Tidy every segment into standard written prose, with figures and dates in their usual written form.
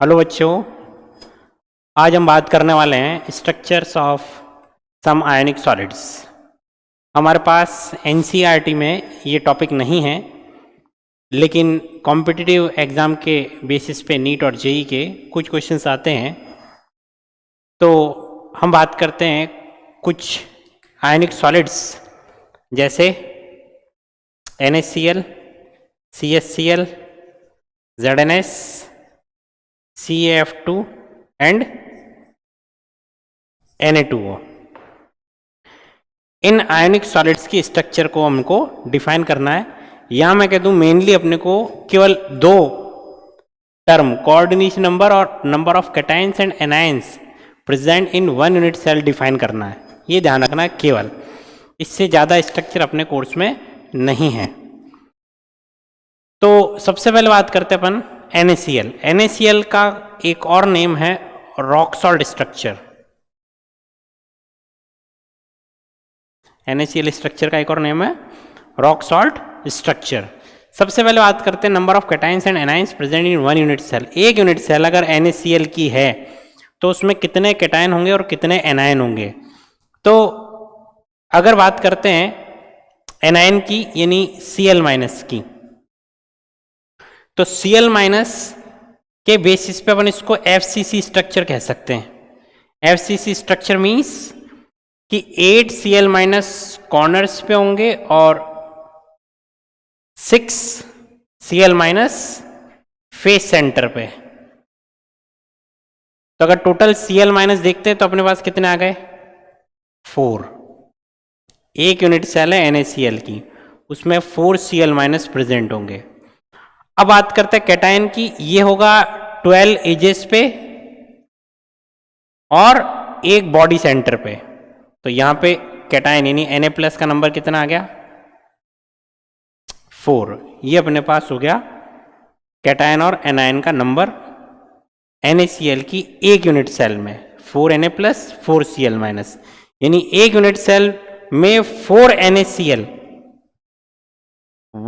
Hello बच्चों, आज हम बात करने वाले हैं structures of some ionic solids. हमारे पास एनसीईआरटी में ये टॉपिक नहीं है, लेकिन कॉम्पिटिटिव एग्ज़ाम के बेसिस पे नीट और जेई के कुछ क्वेश्चंस आते हैं। तो हम बात करते हैं कुछ आयनिक सॉलिड्स जैसे NaCl, CaCl, ZnS, CaF2 and Na2O। In ionic solids की स्ट्रक्चर को हमको डिफाइन करना है। या मैं कह दूं मेनली अपने को केवल दो टर्म कोऑर्डिनेशन नंबर और number of cations and anions present in one unit cell define करना है। ये ध्यान रखना है, केवल इससे ज़्यादा स्ट्रक्चर अपने कोर्स में नहीं है। तो सबसे पहले बात करते हैं अपन NaCl। NaCl का एक और नेम है rock salt structure. NaCl structure का एक और नेम है रॉक सॉल्ट स्ट्रक्चर। सबसे पहले बात करते हैं number of cations and anions present in one unit cell. एक यूनिट सेल अगर NaCl की है तो उसमें कितने कैटायन होंगे और कितने एनायन होंगे। तो अगर बात करते हैं एनायन की यानी Cl- की, तो Cl- के बेसिस पे अपन इसको FCC स्ट्रक्चर कह सकते हैं। FCC स्ट्रक्चर मीन्स कि 8 Cl- कॉर्नर्स पे होंगे और 6 Cl- फेस सेंटर पे। तो अगर टोटल Cl- देखते हैं तो अपने पास कितने आ गए? 4। एक यूनिट सेल है NaCl की, उसमें 4 Cl- प्रेजेंट होंगे। अब बात करते हैं कैटायन की। ये होगा 12 एजेस पे और एक बॉडी सेंटर पे। तो यहां पे कैटायन यानी Na+ का नंबर कितना आ गया? 4। ये अपने पास हो गया कैटायन और एनायन का नंबर NaCl की एक यूनिट सेल में। 4 Na+, 4 Cl-, यानी एक यूनिट सेल में 4 NaCl,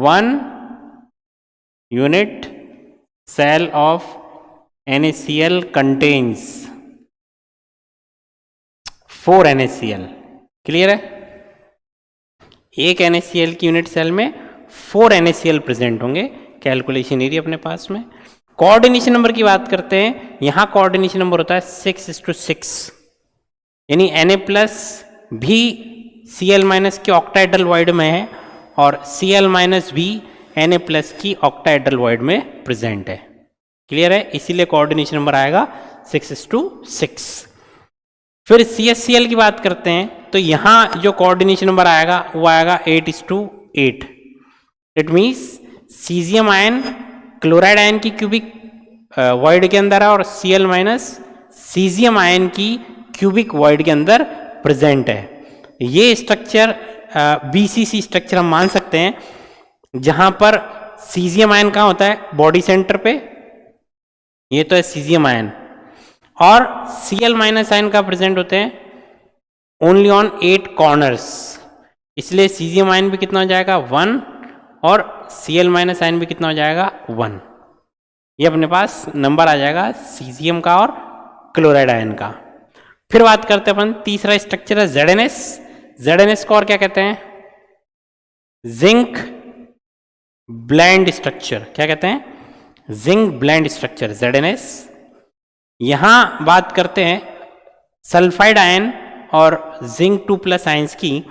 1 unit cell of NaCl contains 4 NaCl। Clear है? एक NaCl की यूनिट सेल में 4 NaCl प्रेजेंट होंगे। कैलकुलेशन एरिया अपने पास में। कोऑर्डिनेशन नंबर की बात करते हैं। यहां कोऑर्डिनेशन नंबर होता है 6:6, यानी Na+ भी Cl- के ऑक्टाहेड्रल वॉइड में है और Cl- भी Na+ की ऑक्टाहेड्रल वॉइड में प्रेजेंट है। क्लियर है? इसीलिए कोऑर्डिनेशन नंबर आएगा 6:6। फिर CaCl की बात करते हैं तो यहां जो कोऑर्डिनेशन नंबर आएगा वो आएगा 8:8। It means caesium ion chloride ion की क्यूबिक वॉइड के अंदर है और Cl- सीजियम आयन की क्यूबिक वॉइड के अंदर प्रेजेंट है। ये स्ट्रक्चर BCC स्ट्रक्चर हम मान सकते हैं, जहां पर सीजियम आयन कहाँ होता है? बॉडी सेंटर पे। ये तो है सीजियम आयन। और Cl- आयन का प्रेजेंट होते हैं ओनली ऑन 8 कॉर्नर्स। इसलिए सीजियम आयन भी कितना हो जाएगा? 1 और Cl- आयन भी कितना हो जाएगा? 1। ये अपने पास नंबर आ जाएगा सीजियम का और क्लोराइड आयन का। फिर बात करते हैं अपन तीसरा स्ट्रक्चर है ZnS। ZnS को और क्या कहते हैं? Zinc blende structure. क्या कहते हैं? Zinc blende structure, ZnS। यहां बात करते हैं सल्फाइड आयन और जिंक 2+ आयंस की।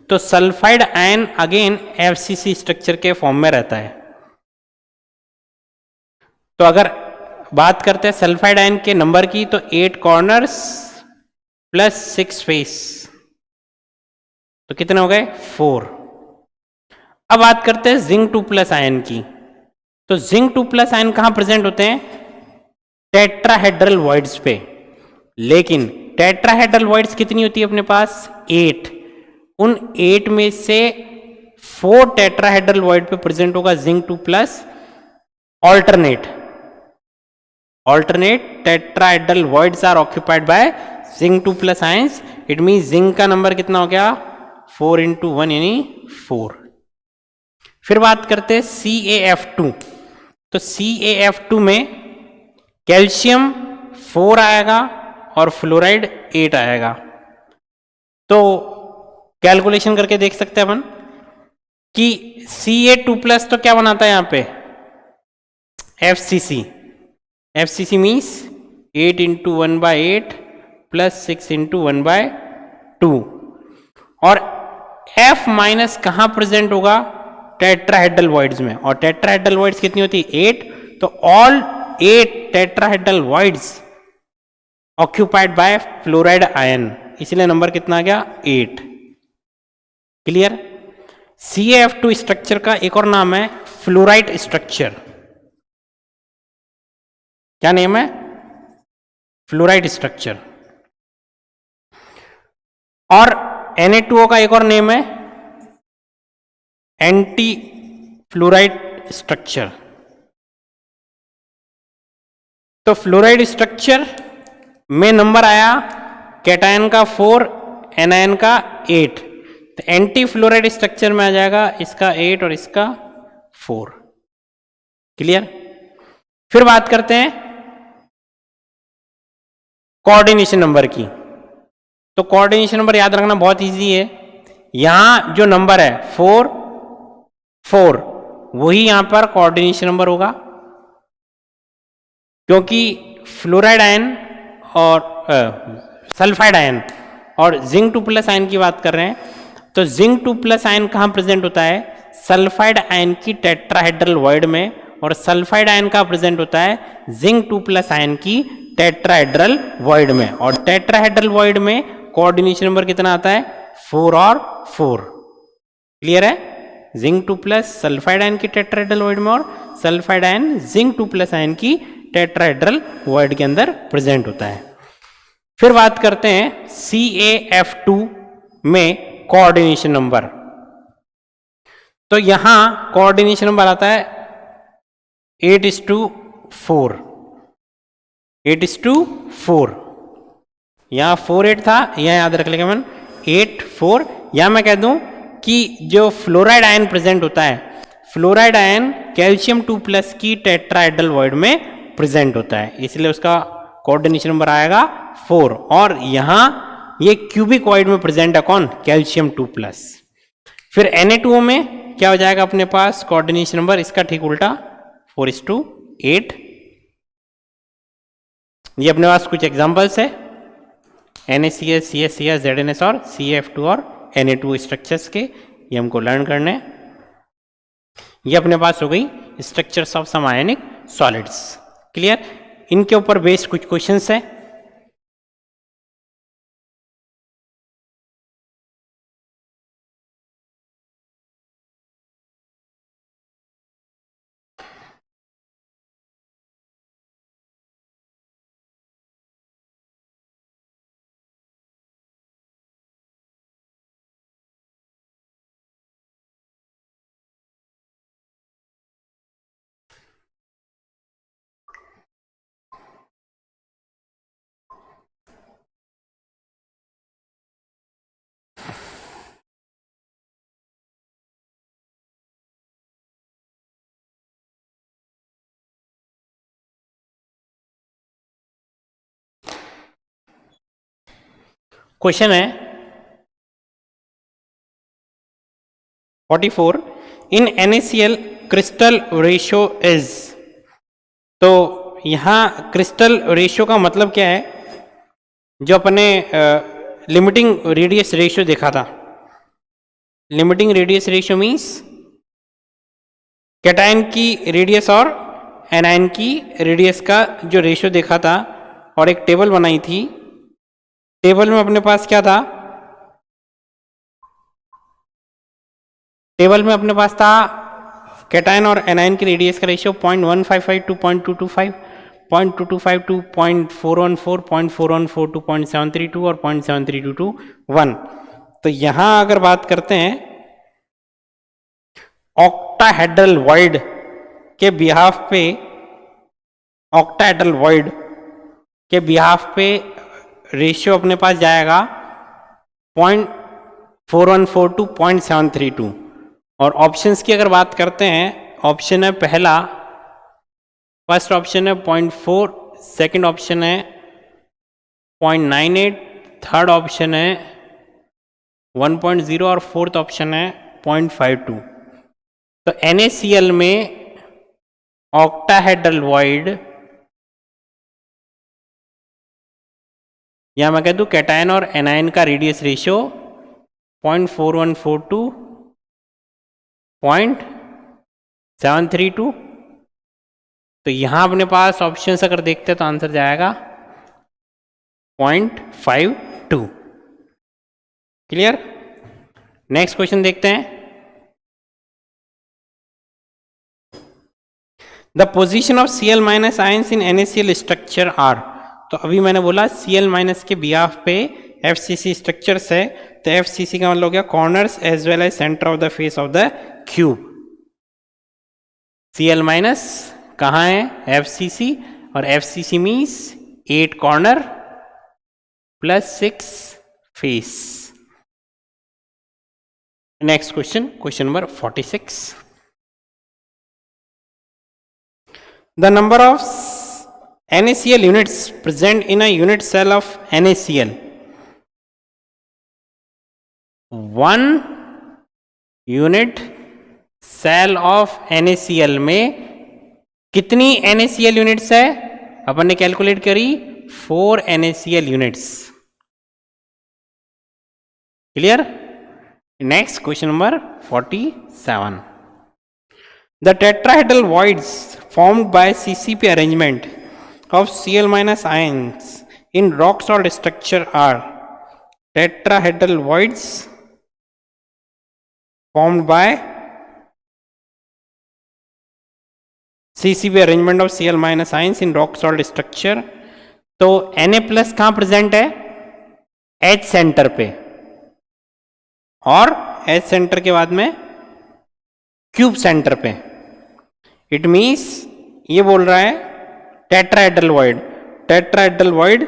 तो sulphide ion again FCC structure के फॉर्म में रहता है। तो अगर बात करते हैं सल्फाइड आयन के नंबर की तो 8 कॉर्नर्स प्लस 6 फेस, तो कितने हो गए? 4। अब बात करते हैं जिंक 2+ आयन की। तो जिंक 2+ आयन कहां प्रेजेंट होते हैं? टेट्राहेड्रल वॉइड्स पे। लेकिन टेट्राहेड्रल वॉइड्स कितनी होती है अपने पास? 8। उन 8 में से 4 टेट्राहेड्रल वॉइड पे प्रेजेंट होगा zinc 2+। alternate tetrahedral voids are occupied by zinc 2+ ions। It mean zinc का नंबर कितना हो गया? 4 × 1 यानी 4। फिर बात करते हैं CaF2। तो CaF2 में कैल्शियम 4 आएगा और फ्लोराइड 8 आएगा। तो कैलकुलेशन करके देख सकते हैं अपन कि Ca2+ तो क्या बनाता है यहाँ पे, FCC। FCC means 8 × 1/8 + 6 × 1/2। और F माइनस कहाँ प्रेजेंट होगा, टेट्राहेड्रल वॉइड्स में। और टेट्राहेड्रल वॉइड्स कितनी होती है, 8। तो all 8 tetrahedral voids occupied by fluoride ion, इसलिए नंबर कितना आ गया, 8। क्लियर। CaF2 स्ट्रक्चर का एक और नाम है फ्लोराइड स्ट्रक्चर। क्या नेम है, फ्लोराइड स्ट्रक्चर। और Na2O का एक और नेम है एंटी फ्लोराइड स्ट्रक्चर। तो फ्लोराइड स्ट्रक्चर में नंबर आया कैटायन का 4, एनायन का 8। तो एंटी फ्लोराइड स्ट्रक्चर में आ जाएगा इसका 8 और इसका 4। क्लियर। फिर बात करते हैं कोऑर्डिनेशन नंबर की। तो कोऑर्डिनेशन नंबर याद रखना बहुत इजी है। यहां जो नंबर है 4, 4 वही यहां पर कोऑर्डिनेशन नंबर होगा, क्योंकि फ्लोराइड आयन और सल्फाइड आयन और जिंक 2+ आयन की बात कर रहे हैं। तो जिंक 2+ आयन कहाँ प्रेजेंट होता है, सल्फाइड आयन की टेट्राहेड्रल वॉइड में, और सल्फाइड आयन का प्रेजेंट होता है जिंक 2+ आयन की टेट्राहेड्रल वॉइड में। और टेट्राहेड्रल वॉइड में कोऑर्डिनेशन नंबर कितना आता है, 4 और 4। क्लियर है। जिंक 2+ सल्फाइड आयन की टेट्राहेड्रल वॉइड में, और सल्फाइड आयन जिंक 2+ आयन की टेट्राहेड्रल वॉइड के अंदर प्रेजेंट होता है। फिर बात करते हैं CaF2 में कोऑर्डिनेशन नंबर। तो यहां कोऑर्डिनेशन नंबर आता है 8:4। 8:4। यहां 4-8 था, यहां याद रख लेंगे मन 8-4। या मैं कह दूं कि जो फ्लोराइड आयन प्रेजेंट होता है, फ्लोराइड आयन कैल्शियम 2+ की टेट्राहेड्रल वॉइड में प्रेजेंट होता है, इसलिए उसका कोऑर्डिनेशन नंबर आएगा 4। और यहां ये क्यूबिक वॉइड में प्रेजेंट है कौन, कैल्शियम 2+। फिर Na2O में क्या हो जाएगा अपने पास कोऑर्डिनेशन नंबर, इसका ठीक उल्टा 4:8। ये अपने पास कुछ एग्जांपल्स है NaCl, CaCl, ZnS और CaF2 और Na2O स्ट्रक्चर्स के, ये हमको लर्न करने हैं। ये अपने पास हो गई structures of some ionic solids. Clear. इनके ऊपर बेस्ड कुछ क्वेश्चंस है। क्वेश्चन है 44, in NaCl crystal ratio is. तो यहां क्रिस्टल रेशियो का मतलब क्या है, जो अपने लिमिटिंग रेडियस रेशियो देखा था। Limiting radius ratio means cation की रेडियस और एनायन की रेडियस का जो रेशियो देखा था, और एक टेबल बनाई थी। टेबल में अपने पास क्या था, टेबल में अपने पास था कैटायन और एनायन की रेडियस का रेशियो 0.155 to 0.225, 0.225 to 0.414, 0.414 to 0.732 और 0.732 to 1। तो यहां अगर बात करते हैं ऑक्टाहेड्रल वॉइड के बिहाफ पे, ऑक्टाहेड्रल वॉइड के बिहाफ पे रेशियो अपने पास जाएगा 0.414 to 0.732। और ऑप्शंस की अगर बात करते हैं, ऑप्शन है पहला, फर्स्ट ऑप्शन है 0.4 सेकंड ऑप्शन है 0.98, थर्ड ऑप्शन है 1.0 और फोर्थ ऑप्शन है 0.52। तो NaCl में ऑक्टाहेड्रल वॉइड, या मैं कह दूं कैटायन और एनायन का रेडियस रेशियो 0.4142, 0.732। तो यहां अपने पास ऑप्शंस अगर देखते हैं तो आंसर जाएगा 0.52। क्लियर? नेक्स्ट क्वेश्चन देखते हैं। The position of Cl minus ions in NaCl structure are. तो अभी मैंने बोला Cl माइनस के बिहाफ पे FCC स्ट्रक्चर्स है, तो FCC का मतलब हो गया corners as well as centre of the face of the cube. Cl minus कहाँ है? FCC, और FCC means 8 corner plus 6 face. Next question, question number 46। The number of NaCl units present in a unit cell of NaCl. One unit cell of NaCl में कितनी NaCl units है? अपन ने calculate करी 4 NaCl units. Clear? Next question number 47। The tetrahedral voids formed by CCP arrangement of Cl minus ions in rock salt structure are tetrahedral voids formed by CCP arrangement of Cl minus ions in rock salt structure। तो Na plus कहां present है? H centre पे, और H centre के बाद में cube centre पे। It means ये बोल रहा है tetrahedral void, tetrahedral void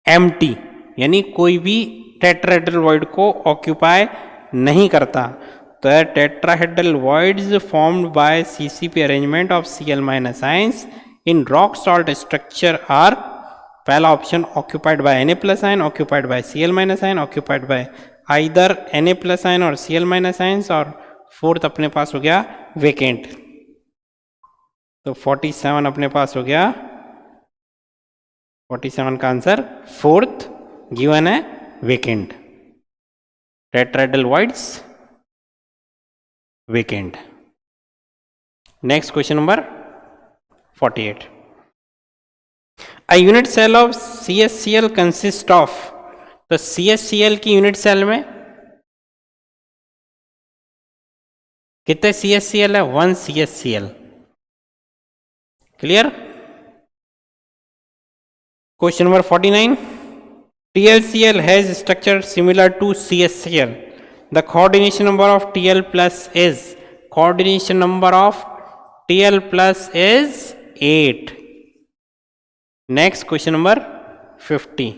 empty, यानी कोई भी टेट्राहेड्रल वॉइड को ऑक्यूपाई नहीं करता। तो tetrahedral voids formed by CCP arrangement of Cl minus ions in rock salt structure are, पहला option occupied by Na plus ion, occupied by Cl minus ion, occupied by either Na plus ion और Cl minus ions, और fourth अपने पास हो गया vacant. तो 47 अपने पास हो गया, 47 का आंसर फोर्थ गिवन है vacant, tetrahedral voids vacant. Next question number 48। A unit cell of CSCl consist of. तो CSCl की यूनिट सेल में कितने CSCl है? 1 CSCl। Clear? Question number 49। TlCl has structure similar to CSCl. The coordination number of Tl plus is, coordination number of Tl plus is 8। Next question number 50।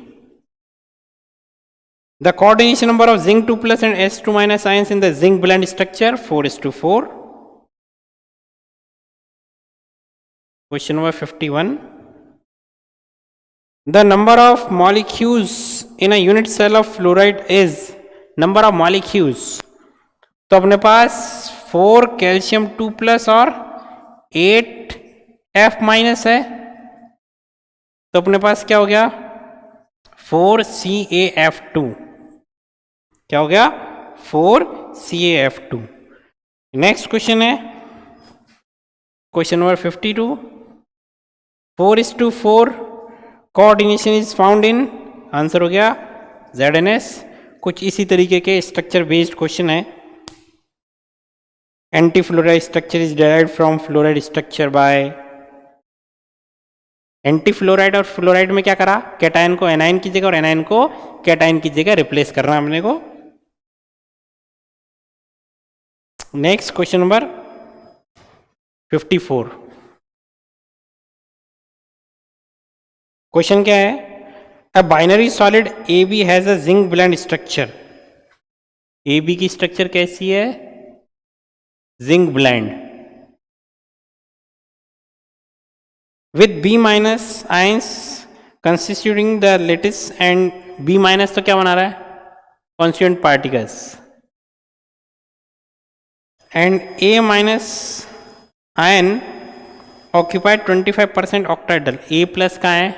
The coordination number of zinc 2 plus and S2 minus ions in the zinc blend structure 4:4। Question number 51। The number of molecules in a unit cell of fluoride is, number of molecules, तो अपने पास 4 calcium 2 plus और 8 F minus है, तो अपने पास क्या हो गया? 4 CaF2। क्या हो गया? 4 CaF2। नेक्स्ट क्वेश्चन है question number 52। 4:4 coordination is found in, answer हो गया ZnS। कुछ इसी तरीके के स्ट्रक्चर बेस्ड क्वेश्चन है। Anti fluoride structure is derived from fluoride structure bye, anti fluoride और फ्लोराइड में क्या करा? कैटायन को एनायन की जगह और एनायन को कैटायन की जगह रिप्लेस करना हमने को। Next question number 54। क्वेश्चन क्या है? A binary solid AB has a zinc blende structure. AB की स्ट्रक्चर कैसी है? Zinc blende. With B minus ions constituting the lattice and B minus तो क्या बना रहा है, constituent particles, and A minus ion occupied 25% octahedral, A plus का है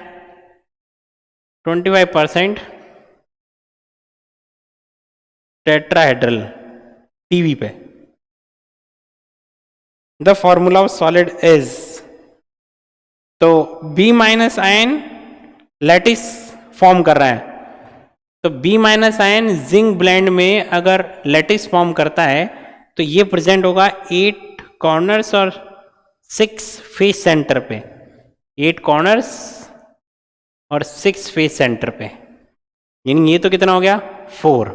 25% टेट्राहेड्रल टीवी पे। The formula of solid is, तो B minus ion lattice form कर रहा है, तो B minus ion zinc blende में अगर लैटिस फॉर्म करता है तो ये प्रेजेंट होगा 8 कॉर्नर्स और 6 फेस सेंटर पे, 8 कॉर्नर्स और 6 फेस सेंटर पे, यानी ये तो कितना हो गया 4।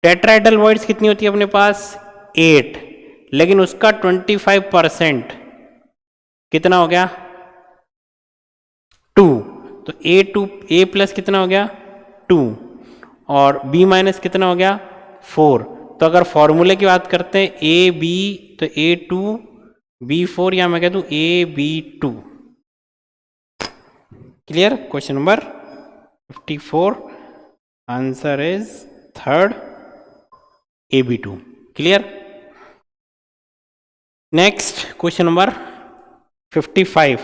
टेट्राहेड्रल वॉइड्स कितनी होती है अपने पास 8, लेकिन उसका 25% कितना हो गया 2, तो ए प्लस कितना हो गया 2 और बी माइनस कितना हो गया 4। तो अगर फॉर्मूले की बात करते हैं ए बी, तो A2 B4 या मैं कह दूं AB2। Clear? Question number 54 answer is third AB2। Clear? Next question number 55,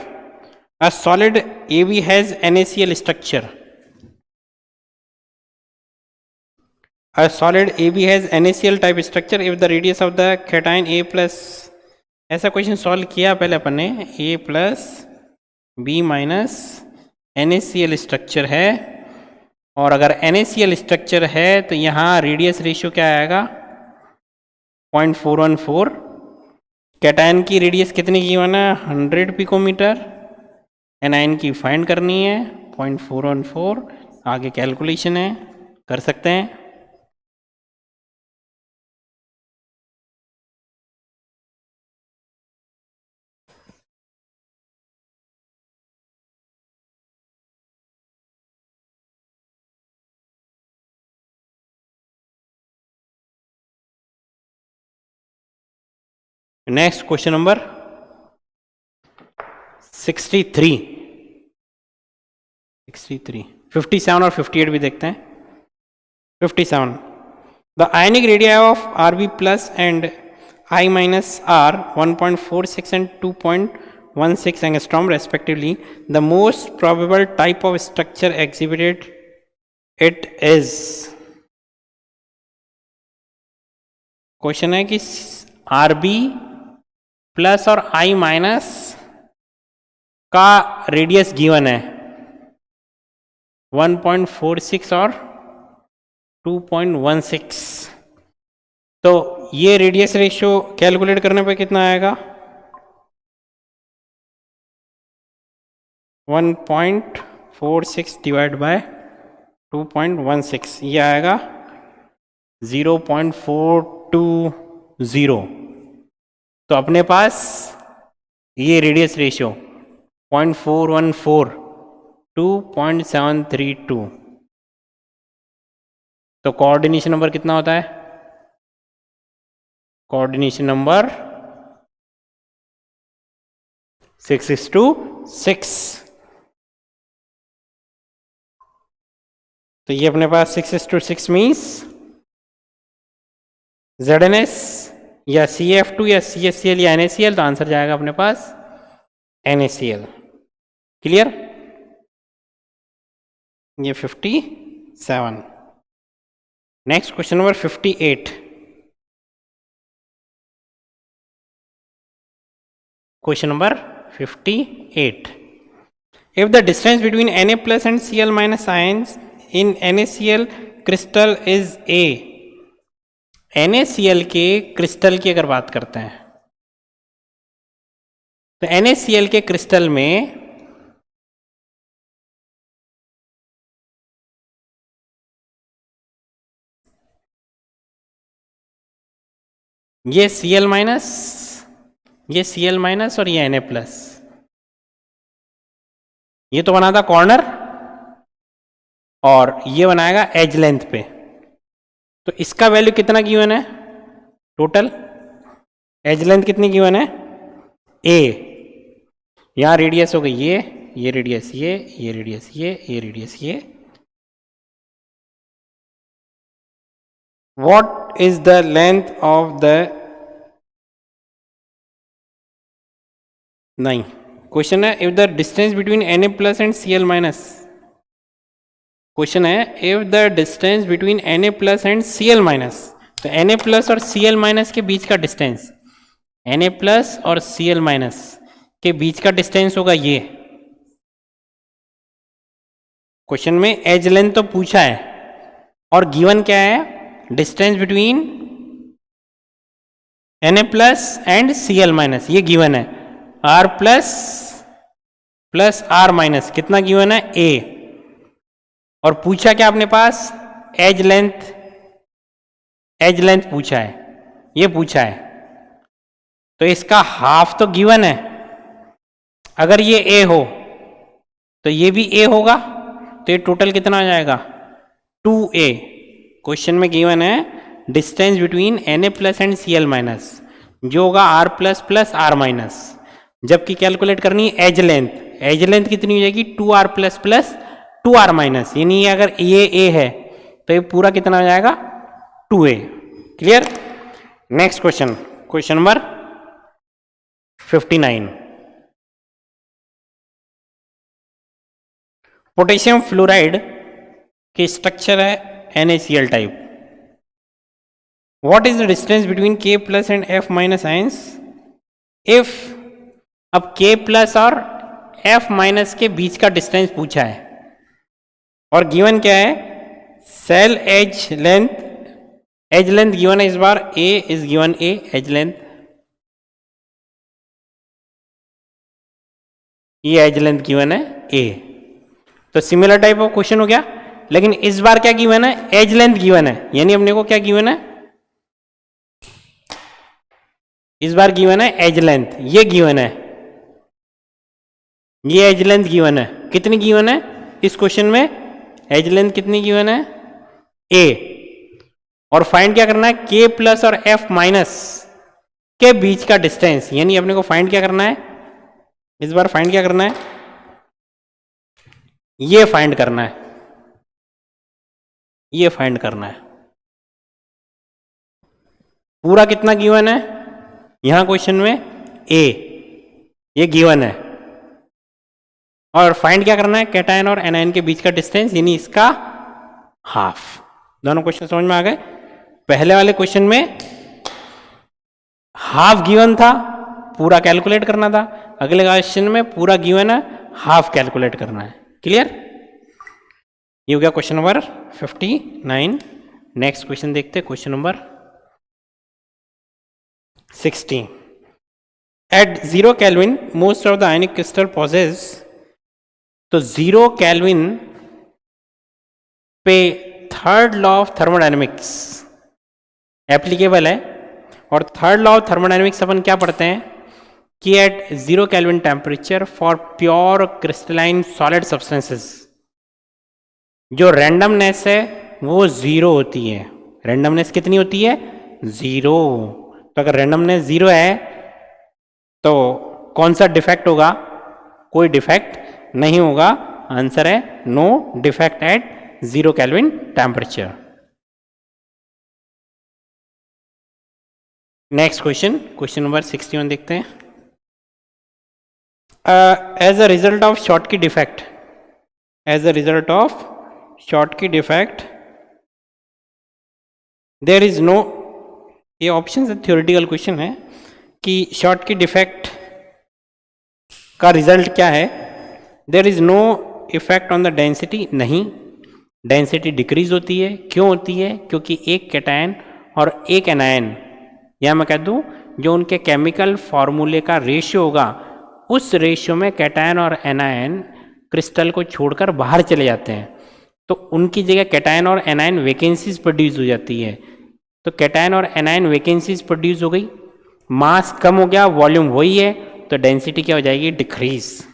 a solid AB has NaCl structure, a solid AB has NaCl type structure if the radius of the cation A plus, ऐसा question solve किया पहले अपन ने, A plus B minus NaCl structure है, और अगर NaCl structure है तो यहाँ रेडियस रेशियो क्या आएगा 0.414, कैटायन की रेडियस कितनी की है 100 पिकोमीटर, एनायन की फाइंड करनी है 0.414, आगे कैलकुलेशन है कर सकते हैं। नेक्स्ट क्वेश्चन नंबर 63, 57 और 58 भी देखते हैं। 57, the ionic radii of Rb plus and I minus are 1.46 and 2.16 angstrom respectively, the most probable type of structure exhibited it is. Question है कि Rb प्लस और I माइनस का रेडियस गिवन है 1.46 और 2.16, तो ये रेडियस रेशियो कैलकुलेट करने पे कितना आएगा 1.46 डिवाइड बाय 2.16, ये आएगा 0.420। तो अपने पास ये रेडियस रेशियो 0.414 2.732, तो कोऑर्डिनेशन नंबर कितना होता है, कोऑर्डिनेशन नंबर 6:6। तो ये अपने पास 6:6 मीन्स ZnS या CF2 या CHCl या NaCl, तो आंसर जाएगा अपने पास NaCl। क्लियर? ये 57। Next question number 58, question number 58, if the distance between Na plus and Cl minus ions in NaCl crystal is A, NaCl के क्रिस्टल की अगर बात करते हैं तो NaCl के क्रिस्टल में ये Cl माइनस, ये Cl माइनस और ये Na प्लस, ये तो बना था कॉर्नर और ये बनाएगा एज लेंथ पे, तो इसका वैल्यू कितना गिवन है टोटल, एज लेंथ कितनी गिवन है A, यहाँ रेडियस हो गई ये रेडियस ये रेडियस ये रेडियस ये। What is the length of the, नहीं, क्वेश्चन है if the distance between Na plus and Cl minus, question है if the distance between Na plus and Cl minus, तो Na प्लस और Cl minus के बीच का distance, Na plus और Cl minus के बीच का डिस्टेंस होगा ये। क्वेश्चन में एज लेंथ तो पूछा है और गिवन क्या है, distance between Na plus and Cl minus, ये गिवन है। R प्लस R माइनस कितना गिवन है, A, और पूछा क्या अपने पास, एज लेंथ पूछा है, ये पूछा है, तो इसका हाफ तो गिवन है। अगर ये A हो तो ये भी A होगा, तो ये टोटल कितना आ जाएगा 2A। क्वेश्चन में गिवन है distance between Na plus and Cl minus, जो होगा R plus plus R minus, जबकि कैलकुलेट करनी है एज लेंथ कितनी हो जाएगी 2R plus plus 2R minus, यानी अगर ये A है तो ये पूरा कितना हो जाएगा 2A। Clear. Next question, question number 59। Potassium fluoride की स्ट्रक्चर है NaCl type. What is the distance between K plus and F minus ions if, अब K प्लस और F माइनस के बीच का डिस्टेंस पूछा है और गिवन क्या है, सेल एज लेंथ गिवन है इस बार, A is given A edge length, ये एज लेंथ गिवन है A, तो सिमिलर टाइप ऑफ क्वेश्चन हो गया। लेकिन इस बार क्या गिवन है, एज लेंथ गिवन है, यानी अपने को क्या गिवन है, इस बार गिवन है एज लेंथ, ये गिवन है, ये एज लेंथ गिवन है, कितनी गिवन है इस क्वेश्चन में, एज लेंथ कितनी गिवन है A, और फाइंड क्या करना है K प्लस और F माइनस के बीच का डिस्टेंस, यानी अपने को फाइंड क्या करना है, इस बार फाइंड क्या करना है, ये फाइंड करना है, ये फाइंड करना है। पूरा कितना गिवन है यहां क्वेश्चन में A, ये गिवन है, और फाइंड क्या करना है कैटायन और एनायन के बीच का डिस्टेंस, यानी इसका हाफ। दोनों क्वेश्चन समझ में आ गए। पहले वाले क्वेश्चन में हाफ गिवन था, पूरा कैलकुलेट करना था, अगले क्वेश्चन में पूरा गिवन है, हाफ कैलकुलेट करना है। क्लियर। ये हो गया क्वेश्चन नंबर 59। नेक्स्ट क्वेश्चन देखते हैं, question number 60। At 0 kelvin most of the ionic crystal possess, तो 0 केल्विन पे third law of thermodynamics applicable है, और थर्ड लॉ ऑफ थर्मोडायनेमिक्स अपन क्या पढ़ते हैं कि at 0 kelvin temperature for pure crystalline solid substances, जो रैंडमनेस है वो 0 होती है। रैंडमनेस कितनी होती है 0। तो अगर रैंडमनेस 0 है तो कौन सा डिफेक्ट होगा, कोई डिफेक्ट नहीं होगा। आंसर है no defect at 0 kelvin temperature. Next question, question number 61 देखते हैं। As a result of Schottky defect, as a result of Schottky defect there is no, ये ऑप्शन से थ्योरेटिकल क्वेश्चन है कि शॉर्टकी डिफेक्ट का रिजल्ट क्या है। There is no effect on the density, नहीं, डेंसिटी डिक्रीज होती है। क्यों होती है, क्योंकि एक कैटायन और एक एनायन, या मैं कह दूं जो उनके केमिकल फॉर्मूले का रेशियो होगा, उस रेशियो में कैटायन और एनायन क्रिस्टल को छोड़कर बाहर चले जाते हैं, तो उनकी जगह कैटायन और एनायन वैकेंसीज प्रोड्यूस हो जाती है। तो कैटायन और एनायन वैकेंसीज प्रोड्यूस हो गई, मास कम हो गया, वॉल्यूम वही है, तो डेंसिटी क्या हो जाएगी, decrease.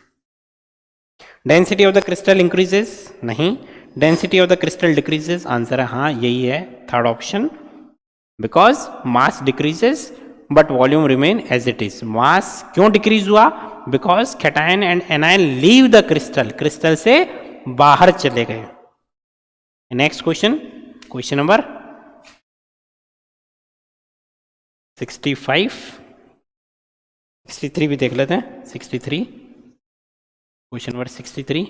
Density of the crystal increases, नहीं, density of the crystal decreases. Answer है हाँ, यही है third option, because mass decreases but volume remain as it is. Mass क्यों डिक्रीज हुआ, because cation and anion leave the crystal, crystal से बाहर चले गए। नेक्स्ट क्वेश्चन, क्वेश्चन नंबर 65, 63 भी देख लेते हैं। 63, question number 63,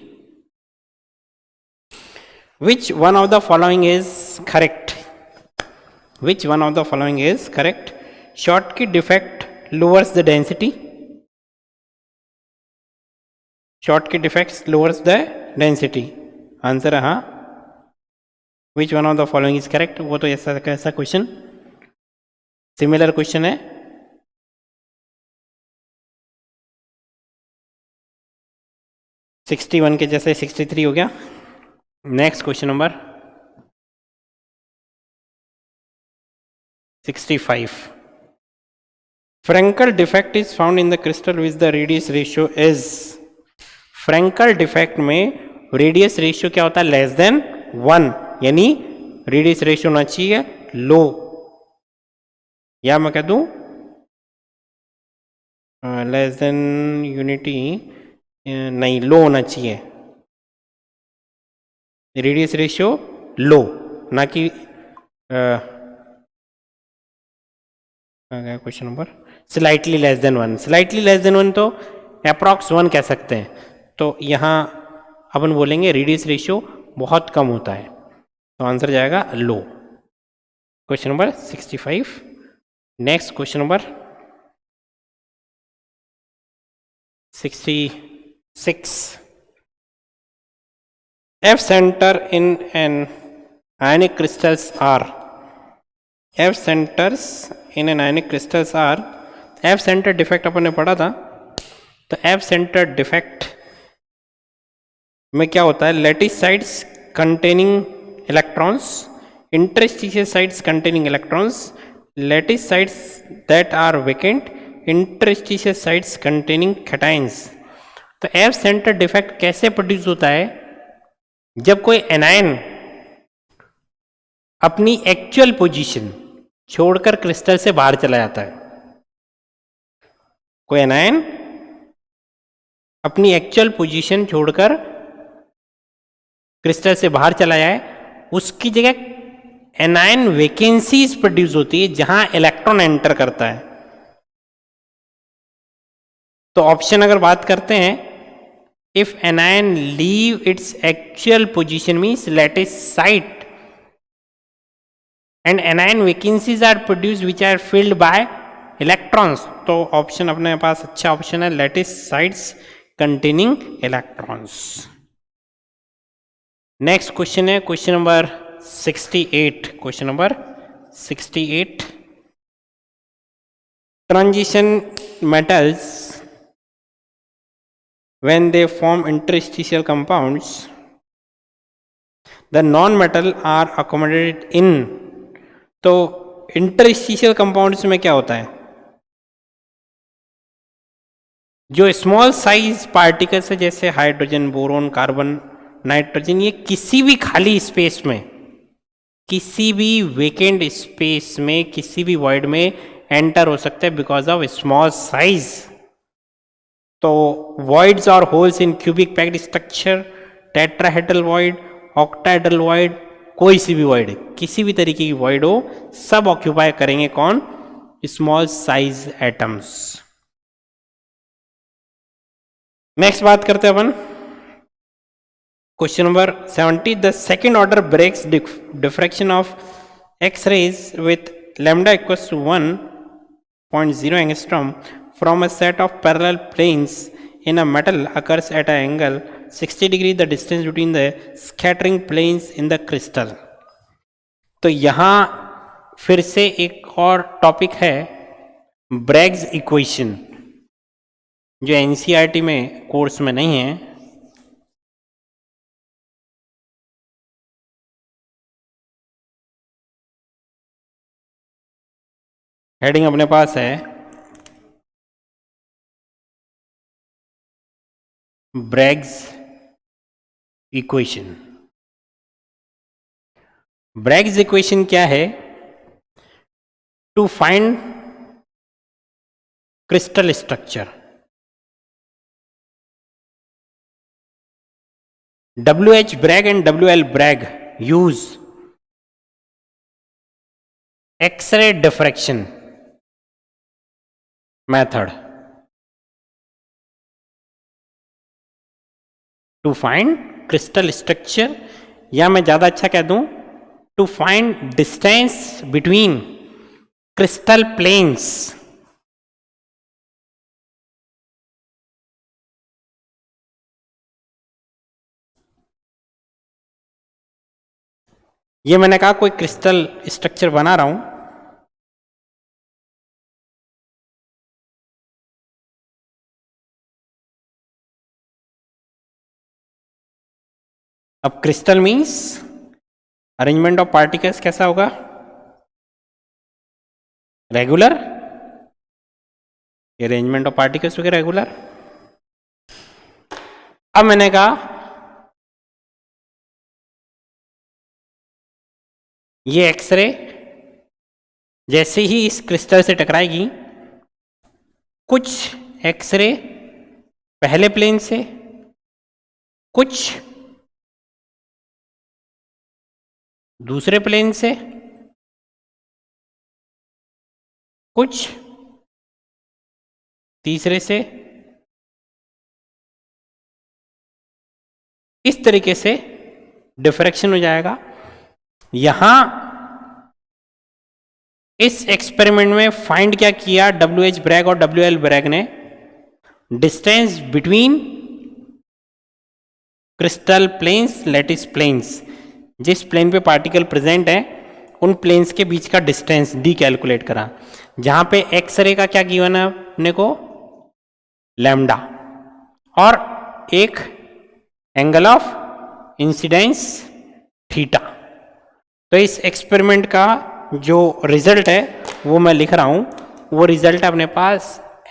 which one of the following is correct? Which one of the following is correct? Schottky defect lowers the density, Schottky defect lowers the density, answer है हाँ। Which one of the following is correct? वो तो ऐसा कैसा question, similar question है। Sixty one के जैसे 63 हो गया। Next question number 65, Frenkel defect is found in the crystal which the radius ratio is. Frenkel defect में रेडियस रेशियो क्या होता है? लेस देन 1, यानी रेडियस रेशियो होना चाहिए लो, या मैं कह दूं लेस देन यूनिटी, नहीं लो होना चाहिए, रेडियस रेशियो लो, ना कि question number slightly less than 1। Slightly less than 1 तो अप्रॉक्स 1 कह सकते हैं, तो यहाँ अपन बोलेंगे रेडियस रेशियो बहुत कम होता है, तो आंसर जाएगा low. Question number 65। Next question number 66, F center in an ionic crystals are, F centers in an ionic crystals are, F center defect अपन ने पढ़ा था, तो F center डिफेक्ट में क्या होता है? Lattice sites containing electrons, interstitial sites containing electrons, lattice sites that are vacant, interstitial sites containing cations. तो F सेंटर डिफेक्ट कैसे प्रोड्यूस होता है? जब कोई एनायन अपनी एक्चुअल पोजीशन छोड़कर क्रिस्टल से बाहर चला जाता है, कोई एनायन अपनी एक्चुअल पोजीशन छोड़कर क्रिस्टल से बाहर चला जाए, उसकी जगह एनायन वैकेंसीज प्रोड्यूस होती है जहां इलेक्ट्रॉन एंटर करता है। तो ऑप्शन अगर बात करते हैं, if anion leave its actual position means lattice site and anion vacancies are produce which are filled by electrons, तो ऑप्शन अपने पास अच्छा ऑप्शन है lattice sites containing electrons. Next question है question number 68, question number 68, transition metals when they form interstitial compounds, the non-metal are accommodated in, तो interstitial compounds में क्या होता है? जो स्मॉल साइज पार्टिकल्स है जैसे हाइड्रोजन, बोरोन, कार्बन, नाइट्रोजन, ये किसी भी खाली स्पेस में, किसी भी वेकेंट स्पेस में, किसी भी वॉइड में एंटर हो सकते हैं बिकॉज ऑफ स्मॉल साइज। तो वॉइड्स और holes in cubic packed structure, tetrahedral void, octahedral void, कोई सी भी वॉइड, किसी भी तरीके की वॉइड हो, सब ऑक्यूपाई करेंगे कौन? Small size atoms. नेक्स्ट बात करते हैं अपन question number 70, the second order Bragg's diffraction of X rays with lambda equals to 1.0 angstrom from a set of parallel planes in a metal occurs at an angle 60 degree, the distance between the scattering planes in the crystal। तो यहाँ फिर से एक और topic है Bragg's equation, जो NCERT में course में नहीं है। हेडिंग अपने पास है ब्रैग्स इक्वेशन। ब्रैग्स इक्वेशन क्या है? To find crystal structure, WH Bragg and WL Bragg use X-ray diffraction method to find crystal structure, या मैं ज्यादा अच्छा कह दूं to find distance between crystal planes ये मैंने कहा कोई क्रिस्टल स्ट्रक्चर बना रहा हूं, अब crystal means arrangement of particles कैसा होगा, रेगुलर, अरेंजमेंट ऑफ पार्टिकल्स होगा रेगुलर। अब मैंने कहा ये एक्सरे जैसे ही इस क्रिस्टल से टकराएगी, कुछ एक्सरे पहले प्लेन से, कुछ दूसरे प्लेन से, कुछ तीसरे से, इस तरीके से डिफ्रैक्शन हो जाएगा। यहां इस एक्सपेरिमेंट में फाइंड क्या किया WH ब्रैग और WL ब्रैग ने, distance between crystal planes, lattice planes, जिस प्लेन पे पार्टिकल प्रेजेंट है उन प्लेन्स के बीच का डिस्टेंस डी कैलकुलेट करा, जहां पे एक्सरे का क्या गिवन है अपने को, लैम्डा, और एक एंगल ऑफ इंसिडेंस थीटा। तो इस एक्सपेरिमेंट का जो रिजल्ट है वो मैं लिख रहा हूं, वो रिजल्ट है अपने पास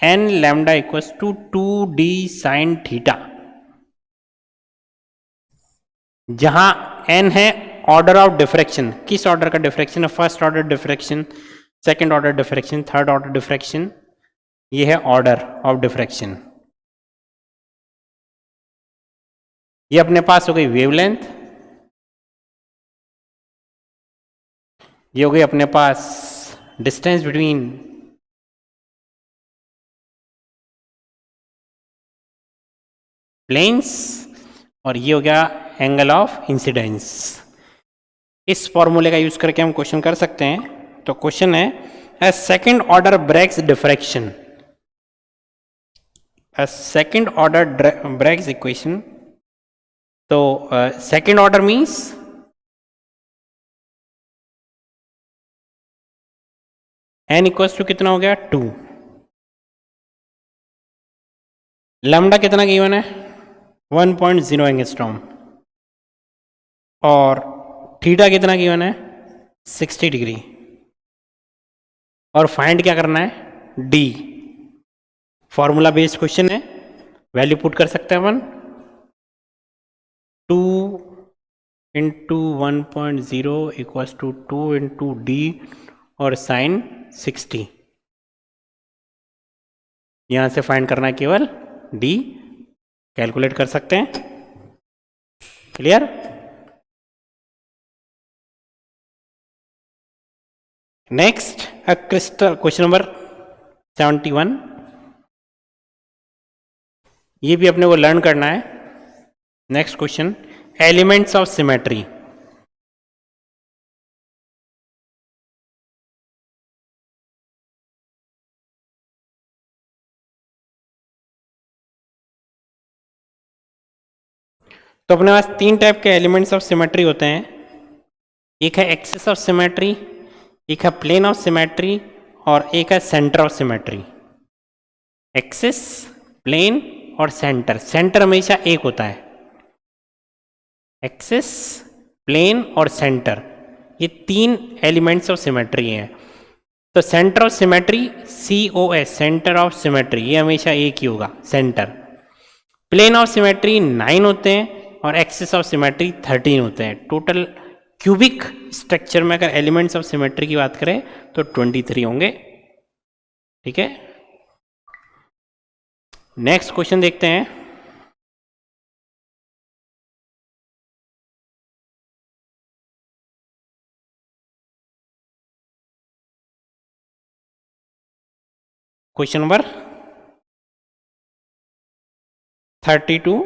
n lambda equals to 2d sine theta, जहां n है ऑर्डर ऑफ डिफ्रैक्शन, किस ऑर्डर का डिफ्रैक्शन है, first order diffraction, second order diffraction, third order diffraction, ये है ऑर्डर ऑफ डिफ्रैक्शन। ये अपने पास हो गई वेवलेंथ, ये हो गई अपने पास डिस्टेंस बिटवीन प्लेन्स, और ये हो गया एंगल ऑफ इंसिडेंस। इस फॉर्मूले का यूज करके हम क्वेश्चन कर सकते हैं। तो क्वेश्चन है a second order Bragg's diffraction, a second order Bragg's equation. तो second order means n equals to कितना हो गया 2, लैम्डा कितना गिवन है 1.0 एंगस्ट्रॉम, और थीटा कितना गिवन है 60 डिग्री, और फाइंड क्या करना है d। फॉर्मूला बेस्ड क्वेश्चन है, वैल्यू पुट कर सकते हैं अपन, 2 into 1.0 equals to 2 into d और साइन 60, यहां से फाइंड करना है केवल d, कैलकुलेट कर सकते हैं। Clear? Next crystal, question number 71, ये भी अपने को लर्न करना है। Next question, elements of symmetry. तो अपने पास तीन टाइप के एलिमेंट्स ऑफ सिमेट्री होते हैं, एक है एक्सिस ऑफ सिमेट्री, एक है प्लेन ऑफ सिमेट्री, और एक है centre of symmetry. Axis, plane और सेंटर, सेंटर हमेशा एक होता है। एक्सिस, प्लेन और सेंटर, ये तीन एलिमेंट्स ऑफ सिमेट्री हैं। तो centre of symmetry COS, centre of symmetry, ये हमेशा एक ही होगा सेंटर। प्लेन ऑफ सिमेट्री 9 होते हैं और एक्सिस ऑफ सिमेट्री 13 होते हैं। टोटल क्यूबिक स्ट्रक्चर में अगर एलिमेंट्स ऑफ सिमेट्री की बात करें तो 23 होंगे। ठीक है, नेक्स्ट क्वेश्चन देखते हैं। Question number 32,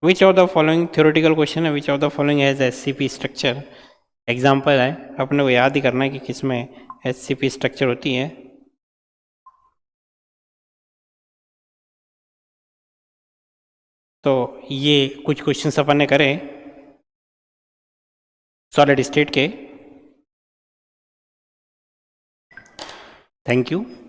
which of the following theoretical question है, which of the following has SCP structure. Example है, अपने को याद ही करना है कि किसमें एससीपी स्ट्रक्चर होती है। तो ये कुछ क्वेश्चन अपन ने करे सॉलिड स्टेट के। Thank you.